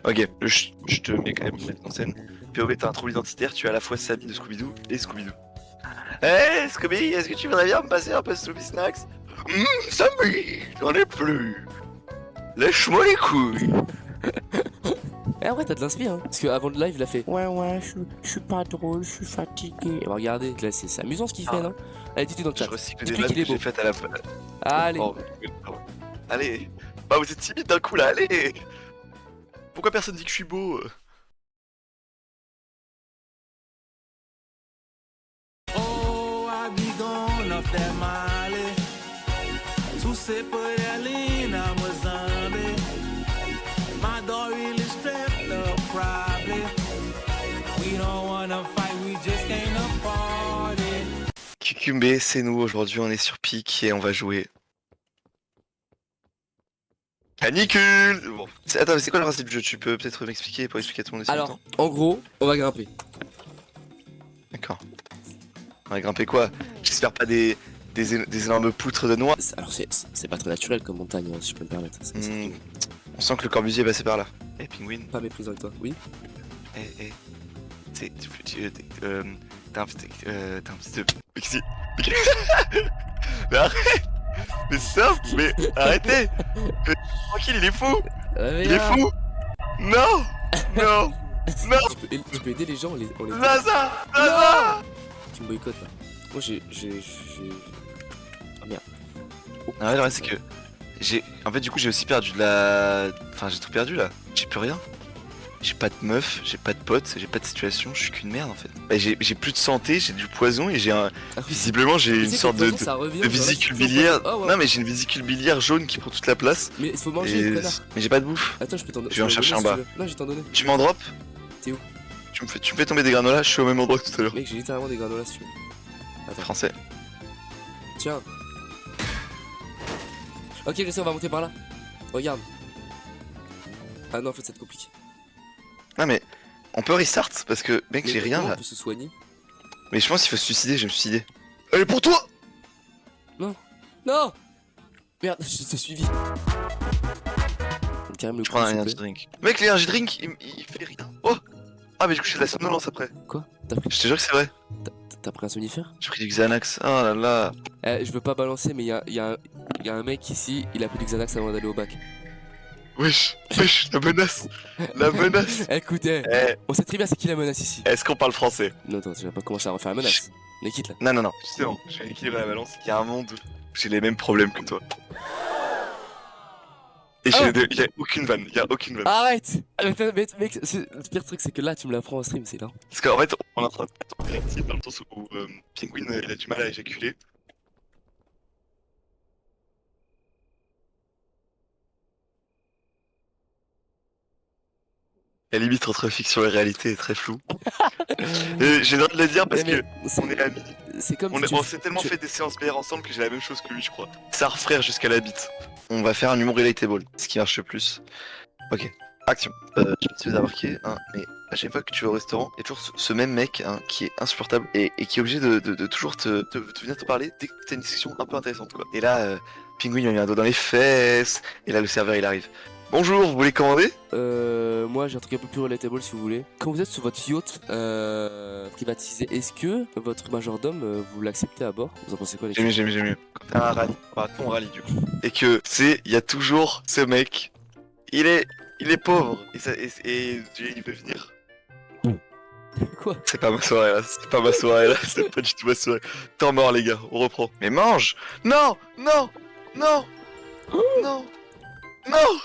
Ok, je te mets quand même mettre en scène. POV, t'as un trouble identitaire, tu es à la fois Samy de Scooby-Doo et Scooby-Doo. Hey Scooby, est-ce que tu voudrais bien me passer un peu de Scooby Snacks? Samy, j'en ai plus. Lâche-moi les couilles. Et après, t'as de l'inspi, hein. Parce qu'avant le live, il a fait ouais, je suis pas drôle, je suis fatigué. Et bah, regardez, là, c'est amusant ce qu'il fait, Ah. non? Allez, dis-tu dans le Je chat. recycle des Dis-lui vannes qu'il est que j'ai beau. faites à la fin. Allez. Oh, pardon. Allez. Bah vous êtes timide d'un coup là, allez. Pourquoi personne dit que je suis beau? Oh, I be gone off that Molly. Tu sais pas d'aller, I'm a zombie. My dog really strapped up, probably. We don't wanna fight, we just came to party. Cucumber, c'est nous, aujourd'hui on est sur Pic et on va jouer... Canicule. Bon. Attends, mais c'est quoi le principe du jeu? Tu peux peut-être m'expliquer pour expliquer à tout le monde ici en même Alors, temps? en gros, on va grimper. D'accord. On va grimper quoi? J'espère pas des énormes poutres de noix. Alors, c'est pas très naturel comme montagne, hein, si je peux me permettre. On sent que le Corbusier est passé par là. Eh, Penguin. Pas méprisant avec toi, oui. Eh. T'as un petit... Pixie. Mais arrête. Mais stop. Mais arrêtez. Mais tranquille, il est fou. Il est fou. Non. Non. Non. Tu peux aider les gens, on les... Zaza. Zaza. Tu me boycottes là. Moi j'ai... Ah merde. Ah ouais, c'est que... En fait, du coup, j'ai aussi perdu de la... Enfin, j'ai tout perdu là. J'ai plus rien. J'ai pas de meuf, j'ai pas de potes, j'ai pas de situation, je suis qu'une merde en fait. Bah, j'ai plus de santé, j'ai du poison et j'ai un... Visiblement j'ai une sorte de vésicule biliaire. Oh, ouais. Non mais j'ai une vésicule biliaire jaune qui prend toute la place. Mais il faut manger, connard. Mais j'ai pas de bouffe. Attends, je peux t'en donner. Je vais en chercher un bas. Non, je vais t'en donner. Tu m'en drops? T'es où? Tu me fais tomber des granolas, je suis au même endroit que tout à l'heure. Mec, j'ai littéralement des granolas si tu veux. Attends. Français. Tiens. Ok, je sais, on va monter par là. Regarde. Ah non, en fait, c'est compliqué. Non mais... On peut restart parce que mec j'ai rien On là. peut se soigner. Mais je pense qu'il faut se suicider, je vais me suicider. Elle est pour toi! Non. Non. Merde, je t'ai suivi. Carrément le Je prends un coup, s'il te energy plaît. drink. Mec l'energy drink il fait rien. Oh! Ah mais du coup j'ai de la somnolence après. Quoi? T'as pris... Je te jure que c'est vrai. T'as pris un somnifère? J'ai pris du Xanax. Oh là là. Je veux pas balancer, mais y a un mec ici, il a pris du Xanax avant d'aller au bac. Wesh, la menace. La menace. Écoutez, Eh, on sait très bien c'est qui la menace ici. est-ce qu'on parle français? Non, attends, tu vas pas commencer à refaire la menace. On est quitte là. Non. Justement, je vais équilibrer la balance. Il y a un monde où j'ai les mêmes problèmes que toi. Et il y a aucune vanne. Il y a aucune vanne. Arrête! Mais mec, le pire truc c'est que là tu me l'apprends en stream, c'est là. Parce qu'en fait, on est en train de être réactif dans le sens où Penguin il a du mal à éjaculer. La limite entre fiction et réalité est très floue. Et j'ai le droit de le dire parce que on est amis. C'est comme On s'est tellement fait des séances PR ensemble que j'ai la même chose que lui, je crois. Sar frère jusqu'à la bite. On va faire un humour relatable, ce qui marche le plus. Ok, action. Je sais pas si vous avez remarqué, hein, mais à chaque fois que tu vas au restaurant, il y a toujours ce même mec hein, qui est insupportable et qui est obligé de toujours te venir te parler dès que t'as une discussion un peu intéressante, quoi. Et là, Penguin il a mis un doigt dans les fesses, et là le serveur il arrive. Bonjour, vous voulez commander? Moi j'ai un truc un peu plus relatable si vous voulez. Quand vous êtes sur votre yacht privatisé, est-ce que votre majordome vous l'acceptez à bord? Vous en pensez quoi les gars? J'ai mieux. Quand t'as un rallye, enfin ton rallye du coup. Et que, tu sais, il y a toujours ce mec, il est pauvre, et il veut venir. Quoi? C'est pas ma soirée là, c'est pas du tout ma soirée. Temps mort les gars, on reprend. Mais mange! Non! Non! Non! Non! Non!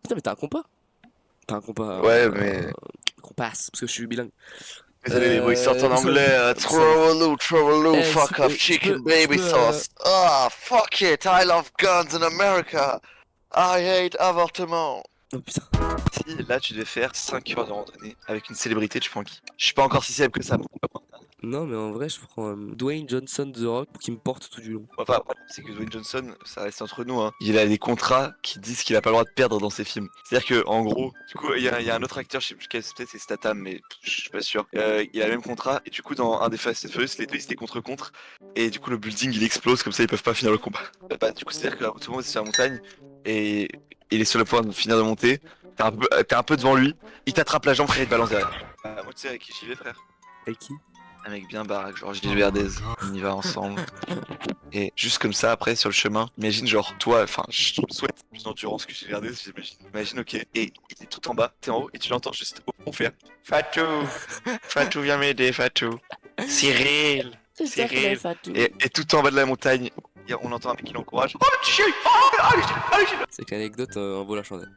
Putain mais t'as un compas? T'as un compas... Ouais mais... Compas, parce que je suis bilingue. Désolé les mots ils sortent en anglais. Trololoo, fuck off, chicken baby sauce. Ah, fuck it, I love guns in America. I hate avortement. Oh putain. Si là tu devais faire 5 heures de randonnée avec une célébrité, tu prends qui? Je suis pas encore si célèbre que ça. Non mais en vrai je prends Dwayne Johnson The Rock pour qu'il me porte tout du long. Enfin, c'est que Dwayne Johnson, ça reste entre nous, hein. Il a des contrats qui disent qu'il a pas le droit de perdre dans ses films. C'est-à-dire que, en gros, du coup, il y a un autre acteur, je sais plus quel, peut-être c'est Statham, mais je suis pas sûr. Il a le même contrat, et du coup, dans un des Fast and Furious, les deux ils étaient contre-contre, et du coup, le building il explose, comme ça ils peuvent pas finir le combat. Bah, du coup, c'est-à-dire que tout le monde est sur la montagne, et il est sur le point de finir de monter. T'es un peu devant lui. Il t'attrape la jambe, frère, il te balance derrière. Moi, tu sais avec qui j'y vais, frère. Avec qui? Un mec bien baraque, genre Gilles Verdez. On y va ensemble. Et juste comme ça, après, sur le chemin, imagine, genre, toi, enfin, je me souhaite plus d'endurance que Gilles Verdez, j'imagine. Imagine, ok. Et il est tout en bas, t'es en haut, et tu l'entends juste au fond faire Fatou, Fatou, viens m'aider, Fatou. Cyril, Cyril. Et tout en bas de la montagne, on entend un mec qui l'encourage. Oh, le petit chien. Allez, Gilles. C'est que l'anecdote en vaut la chandelle.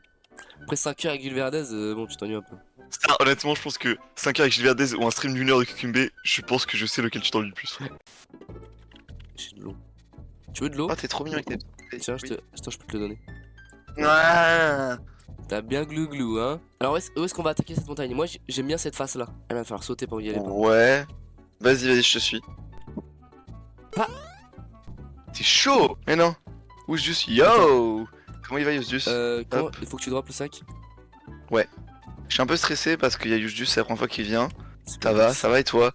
Après 5 heures avec Gilles Verdez, bon, tu t'ennuies un peu. Ça, honnêtement, je pense que 5 heures avec Gilles Verdez ou un stream d'une heure de Cucumber, je pense que je sais lequel tu t'ennuies le plus. J'ai de l'eau. Tu veux de l'eau? Oh, t'es trop mignon avec tes. Tiens, attends, je peux te le donner. Ah. T'as bien glou, hein. Alors, où est-ce qu'on va attaquer cette montagne? Moi, j'aime bien cette face-là. Il va falloir sauter pour y aller. Ouais. Vas-y, je te suis. Ah. T'es chaud. Mais non. Où Juice? Yo. Comment il va, Juice? Il faut que tu droppes le sac. Je suis un peu stressé parce qu'il y a Juice, c'est la première fois qu'il vient. C'est Ça pas va, grave. ça va et toi?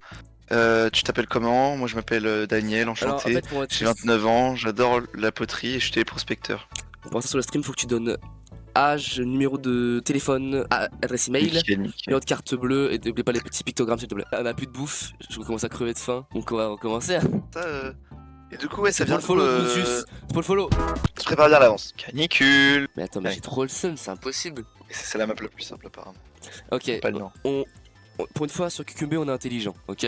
Tu t'appelles comment? Moi je m'appelle Daniel, Alors, en enchanté. fait, pour être J'ai 29 ans, j'adore la poterie et je suis téléprospecteur. pour entrer sur le stream, faut que tu donnes âge, numéro de téléphone, adresse email, Nickel. numéro de carte bleue et n'oublie pas les petits pictogrammes s'il te plaît. On a plus de bouffe, je commence à crever de faim, donc on va recommencer. Ça, Et du coup, ouais, ça C'est pour vient le d'où, follow, Lucius. C'est pour le follow. On se prépare bien à l'avance. Canicule. Mais attends, mais Ouais. j'ai trop le seum, c'est impossible. Et c'est la map la plus simple apparemment. Ok, Pas le nom. pour une fois sur Cucumber, on est intelligent, ok?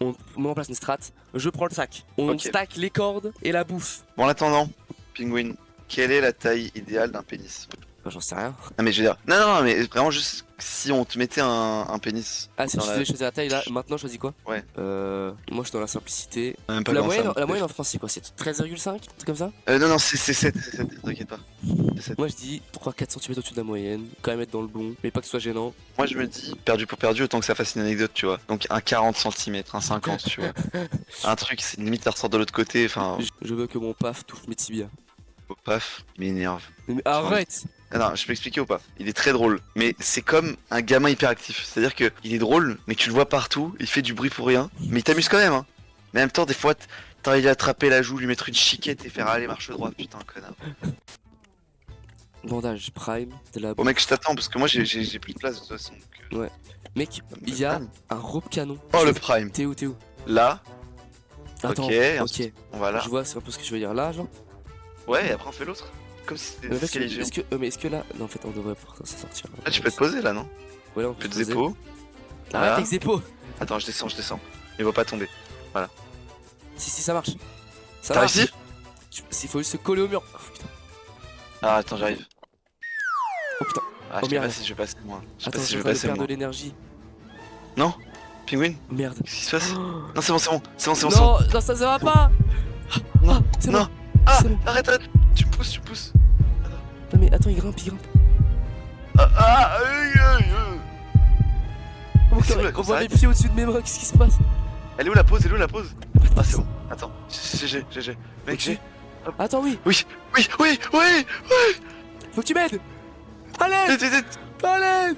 On met en place une strat, je prends le sac, on Ok. stack les cordes et la bouffe. Bon, en attendant, Penguin, quelle est la taille idéale d'un pénis? Enfin, j'en sais rien. Non mais je veux dire, non, mais vraiment juste si on te mettait un pénis. Ah, si dans tu la- devais choisir la taille là, maintenant je choisis quoi? Ouais. Moi je suis dans la simplicité. Même pas La comment ça, moyenne, mais- la moyenne en France c'est quoi? C'est 13,5? Un truc comme ça? Non, c'est 7, t'inquiète pas. C'est 7. Moi je dis 3-4 cm au-dessus de la moyenne, quand même être dans le bon, mais pas que ce soit gênant. Moi je me dis, perdu pour perdu, autant que ça fasse une anecdote, tu vois. Donc un 40 cm, un 50, tu vois. Un truc, c'est limite ça ressort de l'autre côté, enfin, Je veux que mon paf touche mes tibias. paf, il m'énerve. Mais arrête! Ah non, je peux expliquer ou pas? Il est très drôle, mais c'est comme un gamin hyperactif. C'est-à-dire que il est drôle, mais tu le vois partout, il fait du bruit pour rien, mais il t'amuse quand même, hein. Mais en même temps, des fois, t'as envie d'attraper la joue, lui mettre une chiquette et faire aller marche droite, putain, connard. Bandage prime, de la. Bon mec, je t'attends parce que moi j'ai plus de place de toute façon. Donc, Mec, il y a un rope canon. Oh le prime. T'es où? T'es où? Là, Attends, ok, ok. ensuite, on va là. Je vois, c'est un peu ce que je veux dire là, genre. Ouais, et après on fait l'autre. Comme si c'était Mais en des fait, escaliers géants. mais est-ce que là. Non, en fait, on devrait pour ça sortir. Ah, tu peux te poser là, non? Ouais, là, on Un peu de se poser. zépo. Arrête Voilà. avec Zeppo! Attends, je descends. Il va pas tomber. Si, ça marche. Ça T'as marche. réussi? Il faut juste se coller au mur. Oh, putain. Ah, attends, j'arrive. Oh putain. Ah, Oh, je sais pas merde. si je vais passer moi. Je sais Attends, pas si je je vais vais passer perdre moi. de l'énergie. Non? Penguin? Merde. Qu'est-ce qui se passe? Non, c'est bon. Non, non, ça va pas! Non, Ah, c'est non. bon. Ah, C'est bon. arrête. Tu me pousses. Non, mais attends, il grimpe. Ah, Oh, Mais c'est putain, où, on qu'on voit mes s'arrête pieds au-dessus de mes mains, qu'est-ce qui se passe? Elle est où la pause? Ah, c'est bon. Attends. GG. Mec, Ok. j'ai. Attends, oui, Oui. faut que tu m'aides! Allez! Vite. Allez!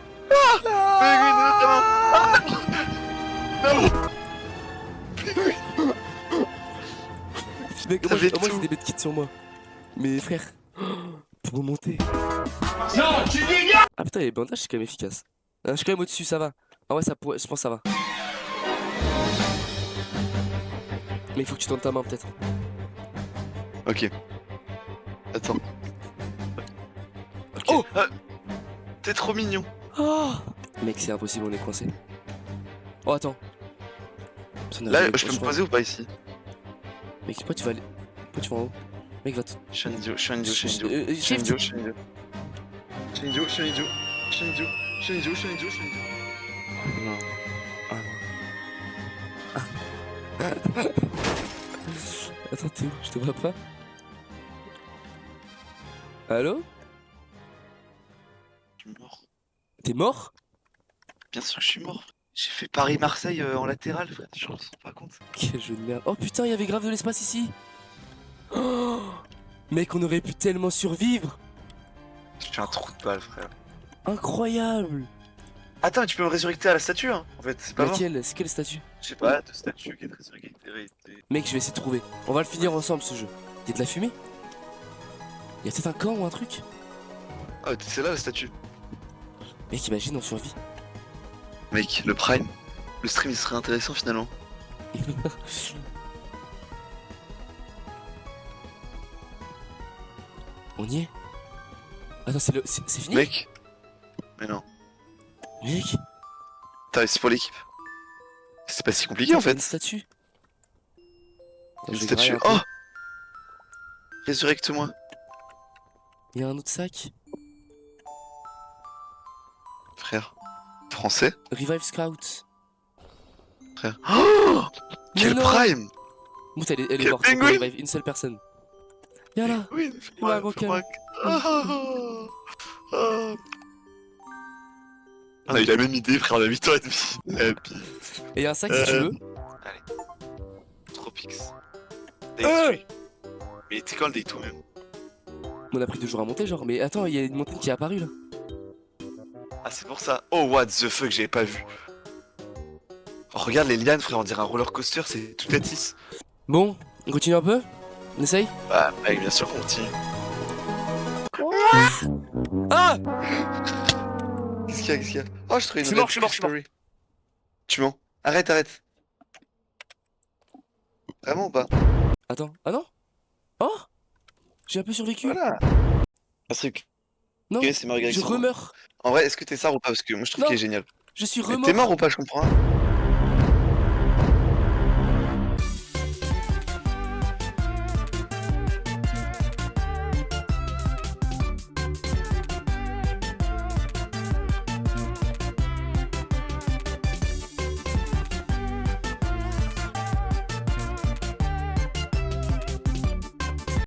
Mec, T'avais moi j'ai tout. des medkits sur moi. Mais frère, pour remonter. Non, tu dis Ah putain, les bandages c'est quand même efficace. Je suis quand même au-dessus, ça va. Ah ouais, ça pourrait, je pense que ça va. Mais il faut que tu tentes ta main peut-être. Ok. Attends. Ok. Oh T'es trop mignon. Oh mec, c'est impossible, on est coincé. Oh attends. Putain, Là, j'ai- je peux me crois- poser ou pas ici? Mec, pourquoi tu vas aller. Pourquoi tu vas en haut? Mec, va te. Je suis un idiot. Shift. Non. Ah non. Attends, t'es où? Je te vois pas. Allô? Je suis mort. T'es mort? Bien sûr que je suis mort. J'ai fait Paris-Marseille en latéral, frère. Je m'en rends pas compte. Quel jeu de merde. Oh putain, il y avait grave de l'espace ici. Oh mec, on aurait pu tellement survivre. Je suis un trou de balle, frère. Incroyable. Attends, mais tu peux me résurrecter à la statue, hein. En fait, c'est pas mort. Laquelle? C'est quelle statue? Je sais pas, de statue qui est résurrectée. Mec, je vais essayer de trouver. On va le finir ensemble ce jeu. Y'a de la fumée? Y'a peut-être un camp ou un truc? Ah, c'est là la statue. Mec, imagine, on survit. Mec, le Prime, le stream il serait intéressant finalement. On y est. Attends, c'est fini? Mec. Mais non. Mec, T'as c'est pour l'équipe. C'est pas si compliqué en il y a une fait. statue. Une Je vais statue. grailler un Oh. peu. Résurrecte-moi. Il y a un autre sac. Frère. Français. Revive Scout. Frère. Oh. Quel non. Prime. Mout, elle est Quel morte. On peut penguin. revive une seule personne. Viens là. Oui, Ouais, gros câlin. On a eu la même idée, frère, on a 8 ans et demi. Et il y a un sac si tu veux. Tropics. Day 3. Mais il était quand le Day 2 même? On a pris 2 jours à monter, genre. Mais attends, il y a une montagne qui est apparue là. Ah, c'est pour ça. Oh, what the fuck, j'avais pas vu. Oh, regarde les lianes, frère, on dirait un roller coaster, c'est tout à 10. Bon, on continue un peu? On essaye? Bah, mec, bien sûr qu'on continue. Ah! Qu'est-ce qu'il y a, qu'est-ce qu'il y a? Oh, je trouvais une Je suis mort, red je suis mort, je suis mort. story. Tu mens? Arrête, arrête. Vraiment ou pas? Attends. Ah non? Oh! J'ai un peu survécu. Voilà. Un truc. Non, Ok, c'est Marguerite. je remeurs. En vrai, est-ce que t'es ça ou pas? Parce que moi je trouve Non. qu'il est génial. Je suis Mais remort. t'es mort ou pas? Je comprends.